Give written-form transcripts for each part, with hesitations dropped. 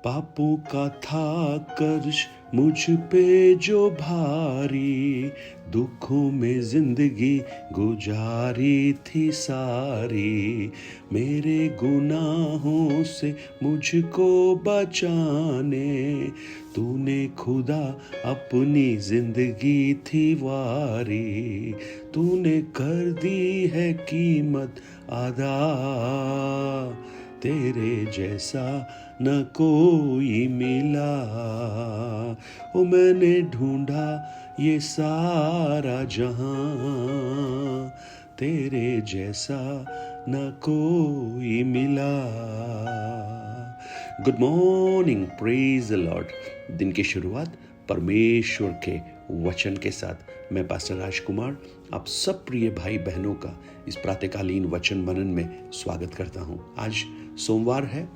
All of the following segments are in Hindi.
पापों का था कर्ज मुझ पे जो भारी, दुखों में जिंदगी गुजारी थी सारी। मेरे गुनाहों से मुझको बचाने, तूने खुदा अपनी जिंदगी थी वारी। तूने कर दी है कीमत अदा, तेरे जैसा न कोई मिला। ओ मैंने ढूंढा ये सारा जहां, तेरे जैसा न कोई मिला। Good morning, praise the Lord. दिन की शुरुआत परमेश्वर के वचन के साथ मैं पास्टर राजकुमार आप सब प्रिय भाई बहनों का इस प्रातःकालीन वचन मनन में स्वागत करता हूं। आज सोमवार है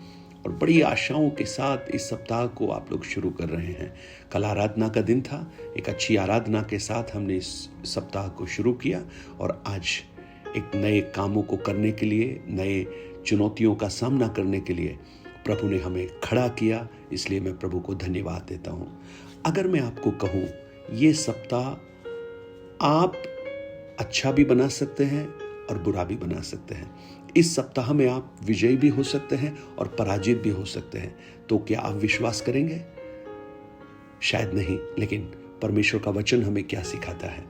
और बड़ी आशाओं के साथ इस सप्ताह को आप लोग शुरू कर रहे हैं। कल आराधना का दिन था। एक अच्छी आराधना के साथ हमने इस सप्ताह को शुरू किया और आज एक नए कामों को करने के लिए, नए चुनौतियों का सामना करने के लिए प्रभु ने हमें खड़ा किया, इसलिए मैं प्रभु को धन्यवाद देता हूं। अगर मैं आपको कहूं ये सप्ताह आप अच्छा भी बना सकते हैं और बुरा भी बना सकते हैं। इस सप्ताह में आप विजयी भी हो सकते हैं और पराजित भी हो सकते हैं। तो क्या आप विश्वास करेंगे? शायद नहीं, लेकिन परमेश्वर का वचन हमें क्या सिखाता है।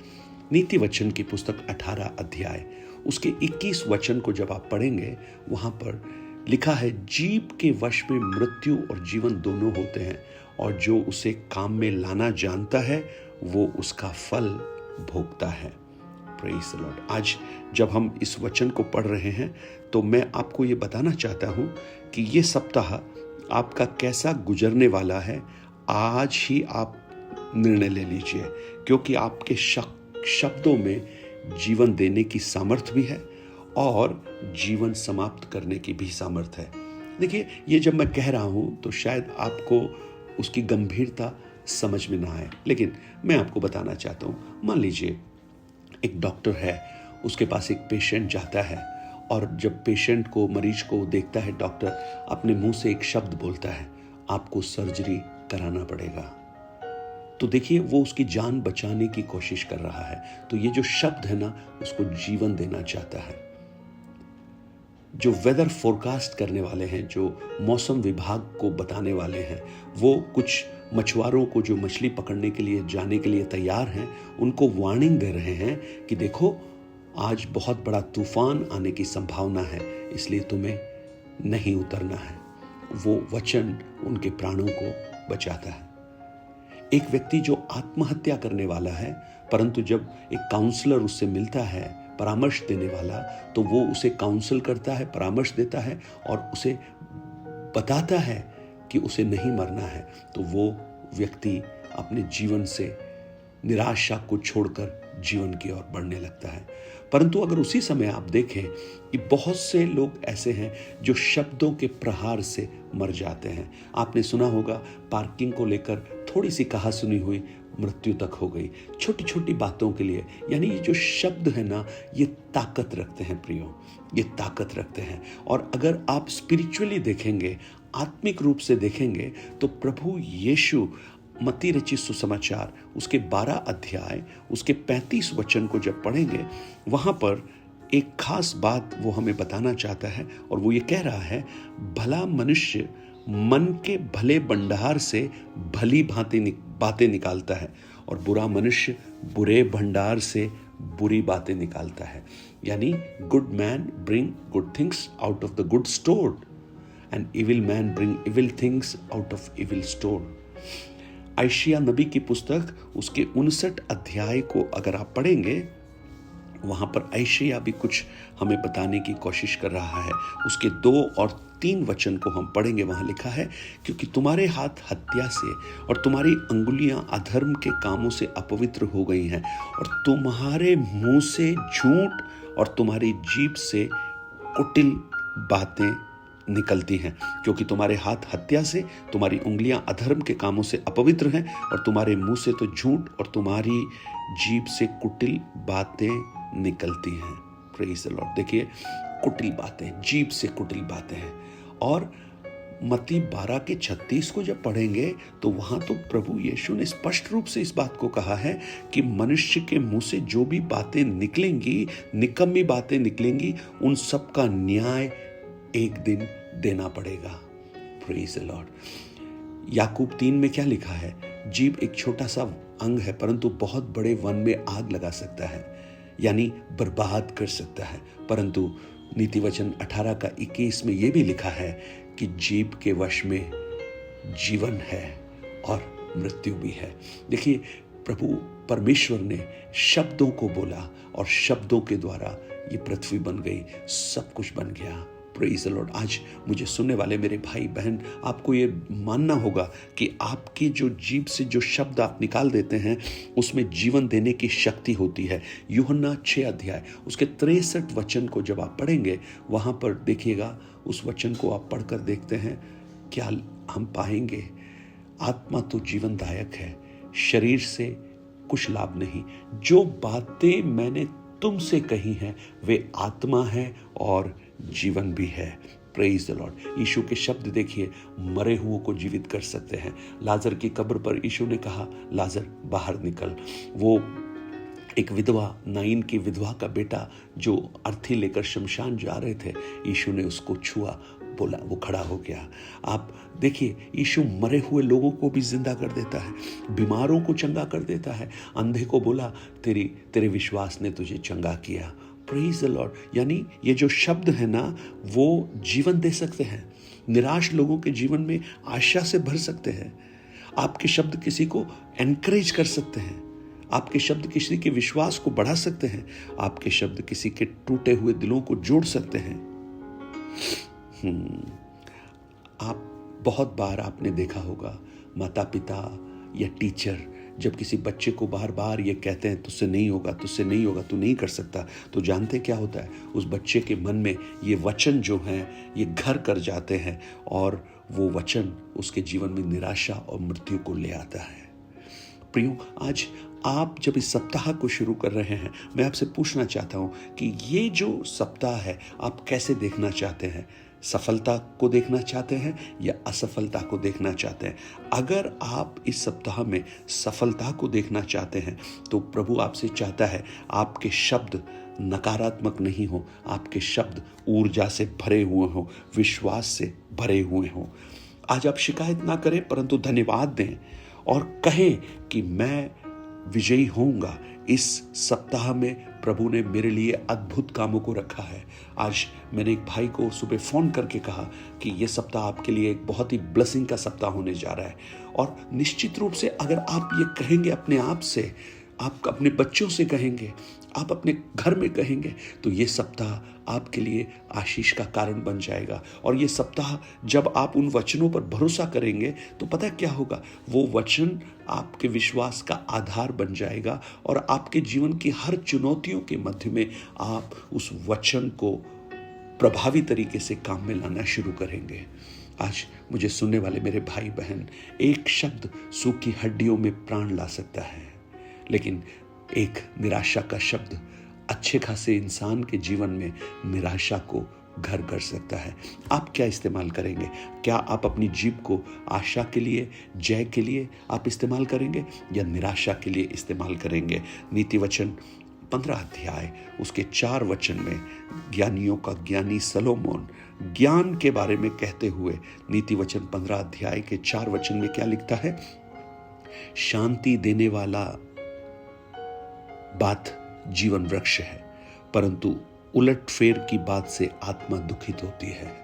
नीति वचन की पुस्तक 18 अध्याय उसके 21 वचन को जब आप पढ़ेंगे, वहां पर लिखा है, जीभ के वश में मृत्यु और जीवन दोनों होते हैं, और जो उसे काम में लाना जानता है वो उसका फल भोगता है। Praise the Lord. आज जब हम इस वचन को पढ़ रहे हैं तो मैं आपको ये बताना चाहता हूं कि ये सप्ताह आपका कैसा गुजरने वाला है। आज ही आप निर्णय ले लीजिए, क्योंकि आपके शब्दों में जीवन देने की सामर्थ्य भी है और जीवन समाप्त करने की भी सामर्थ्य है। देखिए, ये जब मैं कह रहा हूं तो शायद आपको उसकी गंभीरता समझ में ना आए, लेकिन मैं आपको बताना चाहता हूं। मान लीजिए एक डॉक्टर है, उसके पास एक पेशेंट जाता है और जब पेशेंट को, मरीज को देखता है, डॉक्टर अपने मुंह से एक शब्द बोलता है, आपको सर्जरी कराना पड़ेगा। तो देखिए, वो उसकी जान बचाने की कोशिश कर रहा है। तो ये जो शब्द है ना, उसको जीवन देना चाहता है। जो वेदर फोरकास्ट करने वाले हैं, जो मौसम विभाग को बताने वाले हैं, वो कुछ मछुआरों को जो मछली पकड़ने के लिए जाने के लिए तैयार हैं, उनको वार्निंग दे रहे हैं कि देखो, आज बहुत बड़ा तूफान आने की संभावना है, इसलिए तुम्हें नहीं उतरना है। वो वचन उनके प्राणों को बचाता है। एक व्यक्ति जो आत्महत्या करने वाला है, परंतु जब एक काउंसलर उससे मिलता है, परामर्श देने वाला, तो वो उसे काउंसल करता है, परामर्श देता है और उसे बताता है कि उसे नहीं मरना है। तो वो व्यक्ति अपने जीवन से निराशा को छोड़कर जीवन की ओर बढ़ने लगता है। परंतु अगर उसी समय आप देखें कि बहुत से लोग ऐसे हैं जो शब्दों के प्रहार से मर जाते हैं। आपने सुना होगा, पार्किंग को लेकर थोड़ी सी कहासुनी हुई, मृत्यु तक हो गई। छोटी छोटी बातों के लिए, यानी ये जो शब्द है ना, ये ताकत रखते हैं प्रियो, ये ताकत रखते हैं। और अगर आप स्पिरिचुअली देखेंगे, आत्मिक रूप से देखेंगे, तो प्रभु यीशु मत्ती रचित सुसमाचार उसके 12 अध्याय उसके 35 वचन को जब पढ़ेंगे, वहां पर एक खास बात वो हमें बताना चाहता है और वो ये कह रहा है, भला मनुष्य मन के भले भंडार से भली बातें निकालता है और बुरा मनुष्य बुरे भंडार से बुरी बातें निकालता है। यानी good man bring good things out of the good store and evil man bring evil things out of evil store. Isaiah नबी की पुस्तक उसके 59 अध्याय को अगर आप पढ़ेंगे, वहां पर आयशिया भी कुछ हमें बताने की कोशिश कर रहा है। उसके 2 और 3 वचन को हम पढ़ेंगे, वहां लिखा है, क्योंकि तुम्हारे हाथ हत्या से और तुम्हारी अंगुलियां अधर्म के कामों से अपवित्र हो गई हैं, और तुम्हारे मुंह से झूठ और तुम्हारी जीभ से कुटिल बातें निकलती हैं। क्योंकि तुम्हारे हाथ हत्या से, तुम्हारी उंगलियां अधर्म के कामों से अपवित्र हैं, और तुम्हारे मुंह से तो झूठ और तुम्हारी जीभ से कुटिल बातें निकलती हैं। Praise the Lord. देखिए, कुटिल बातें, जीभ से कुटिल बातें हैं। और मत्ती 12:36 को जब पढ़ेंगे तो वहां तो प्रभु यीशु ने स्पष्ट रूप से इस बात को कहा है कि मनुष्य के मुंह से जो भी बातें निकलेंगी, निकम्मी बातें निकलेंगी, उन सब का न्याय एक दिन देना पड़ेगा। Praise the Lord. याकूब 3 में क्या लिखा है? जीभ एक छोटा सा अंग है, परंतु बहुत बड़े वन में आग लगा सकता है, यानी बर्बाद कर सकता है। परंतु नीति वचन 18:21 में यह भी लिखा है कि जीभ के वश में जीवन है और मृत्यु भी है। देखिए, प्रभु परमेश्वर ने शब्दों को बोला और शब्दों के द्वारा ये पृथ्वी बन गई, सब कुछ बन गया। Praise the Lord. आज मुझे सुनने वाले मेरे भाई बहन, आपको ये मानना होगा कि आपकी जो जीभ से जो शब्द आप निकाल देते हैं उसमें जीवन देने की शक्ति होती है। यूहन्ना 6 अध्याय उसके 63 वचन को जब आप पढ़ेंगे, वहां पर देखिएगा, उस वचन को आप पढ़कर देखते हैं, क्या हम पाएंगे? आत्मा तो जीवनदायक है, शरीर से कुछ लाभ नहीं। जो बातें मैंने तुमसे कही हैं वे आत्मा है और जीवन भी है। Praise the Lord. यीशु के शब्द देखिए, मरे हुओं को जीवित कर सकते हैं। लाजर की कब्र पर यीशु ने कहा, लाजर बाहर निकल। वो एक विधवा, नाइन की विधवा का बेटा जो अर्थी लेकर शमशान जा रहे थे, यीशु ने उसको छुआ, बोला, वो खड़ा हो गया। आप देखिए, यीशु मरे हुए लोगों को भी जिंदा कर देता है, बीमारों को चंगा कर देता है। अंधे को बोला, तेरे विश्वास ने तुझे चंगा किया। Praise the Lord. यानी ये जो शब्द है ना, वो जीवन दे सकते हैं, निराश लोगों के जीवन में आशा से भर सकते हैं। आपके शब्द किसी को एनकरेज कर सकते हैं, आपके शब्द किसी के विश्वास को बढ़ा सकते हैं, आपके शब्द किसी के टूटे हुए दिलों को जोड़ सकते हैं। आप बहुत बार आपने देखा होगा, माता पिता या टीचर जब किसी बच्चे को बार बार ये कहते हैं, तुझसे नहीं होगा, तुझसे नहीं होगा, तू नहीं कर सकता, तो जानते क्या होता है? उस बच्चे के मन में ये वचन जो हैं ये घर कर जाते हैं और वो वचन उसके जीवन में निराशा और मृत्यु को ले आता है। प्रियो, आज आप जब इस सप्ताह को शुरू कर रहे हैं, मैं आपसे पूछना चाहता हूं कि ये जो सप्ताह है आप कैसे देखना चाहते हैं? सफलता को देखना चाहते हैं या असफलता को देखना चाहते हैं? अगर आप इस सप्ताह में सफलता को देखना चाहते हैं तो प्रभु आपसे चाहता है आपके शब्द नकारात्मक नहीं हो, आपके शब्द ऊर्जा से भरे हुए हो, विश्वास से भरे हुए हो। आज आप शिकायत ना करें, परंतु धन्यवाद दें और कहें कि मैं विजयी होऊंगा। इस सप्ताह में प्रभु ने मेरे लिए अद्भुत कामों को रखा है। आज मैंने एक भाई को सुबह फोन करके कहा कि यह सप्ताह आपके लिए एक बहुत ही ब्लेसिंग का सप्ताह होने जा रहा है। और निश्चित रूप से अगर आप ये कहेंगे अपने आप से, आप अपने बच्चों से कहेंगे, आप अपने घर में कहेंगे, तो ये सप्ताह आपके लिए आशीष का कारण बन जाएगा। और ये सप्ताह जब आप उन वचनों पर भरोसा करेंगे तो पता क्या होगा? वो वचन आपके विश्वास का आधार बन जाएगा और आपके जीवन की हर चुनौतियों के मध्य में आप उस वचन को प्रभावी तरीके से काम में लाना शुरू करेंगे। आज मुझे सुनने वाले मेरे भाई बहन, एक शब्द सूखी हड्डियों में प्राण ला सकता है, लेकिन एक निराशा का शब्द अच्छे खासे इंसान के जीवन में निराशा को घर कर सकता है। आप क्या इस्तेमाल करेंगे? क्या आप अपनी जीभ को आशा के लिए, जय के लिए आप इस्तेमाल करेंगे या निराशा के लिए इस्तेमाल करेंगे? नीति वचन 15 अध्याय उसके 4 वचन में ज्ञानियों का ज्ञानी सलोमोन ज्ञान के बारे में कहते हुए नीति वचन 15 अध्याय के 4 वचन में क्या लिखता है? शांति देने वाला बात जीवन वृक्ष है, परंतु उलटफेर की बात से आत्मा दुखित होती है।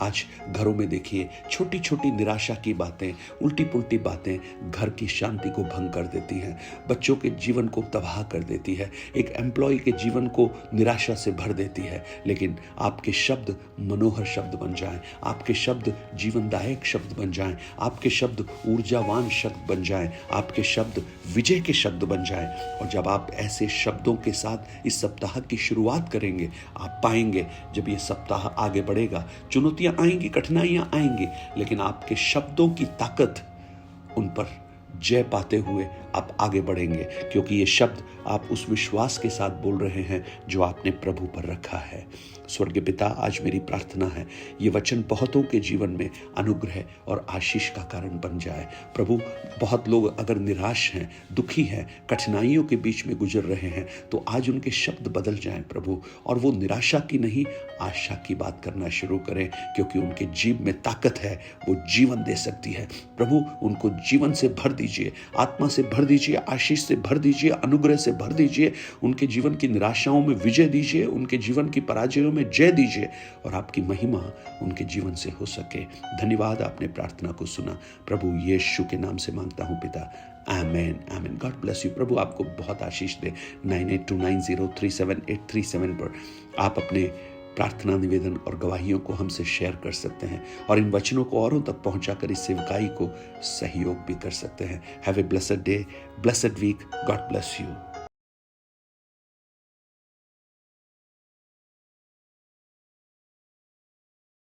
आज घरों में देखिए, छोटी छोटी निराशा की बातें, उल्टी पुल्टी बातें घर की शांति को भंग कर देती हैं, बच्चों के जीवन को तबाह कर देती है, एक एम्प्लॉय के जीवन को निराशा से भर देती है। लेकिन आपके शब्द मनोहर शब्द बन जाएं, आपके शब्द जीवनदायक शब्द बन जाएं, आपके शब्द ऊर्जावान शब्द बन जाएं, आपके शब्द विजय के शब्द बन जाएं। और जब आप ऐसे शब्दों के साथ इस सप्ताह की शुरुआत करेंगे, आप पाएंगे जब ये सप्ताह आगे बढ़ेगा, चुनौतियां आएंगी, कठिनाइयां आएंगी, लेकिन आपके शब्दों की ताकत उन पर जय पाते हुए आप आगे बढ़ेंगे, क्योंकि ये शब्द आप उस विश्वास के साथ बोल रहे हैं जो आपने प्रभु पर रखा है। स्वर्गीय पिता, आज मेरी प्रार्थना है ये वचन बहुतों के जीवन में अनुग्रह और आशीष का कारण बन जाए। प्रभु, बहुत लोग अगर निराश हैं, दुखी हैं, कठिनाइयों के बीच में गुजर रहे हैं, तो आज उनके शब्द बदल जाएं प्रभु, और वो निराशा की नहीं आशा की बात करना शुरू करें, क्योंकि उनके जीव में ताकत है, वो जीवन दे सकती है। प्रभु, उनको जीवन से भर दीजिए, आत्मा से भर दीजिए, आशीष से भर दीजिए, अनुग्रह से भर दीजिए, उनके जीवन की निराशाओं में विजय दीजिए, उनके जीवन की पराजयों में जय दीजिए, और आपकी महिमा उनके जीवन से हो सके। धन्यवाद, आपने प्रार्थना को सुना। प्रभु यीशु के नाम से मांगता हूं पिता, आमेन आमेन। God bless you. प्रभु आपको बहुत आशीष दे। 9829037837 पर आप अपने प्रार्थना, निवेदन और गवाहियों को हमसे शेयर कर सकते हैं, और इन वचनों को औरों तक पहुंचाकर इस सेवकाई को सहयोग भी कर सकते हैं। Have a blessed day, blessed week. God bless you.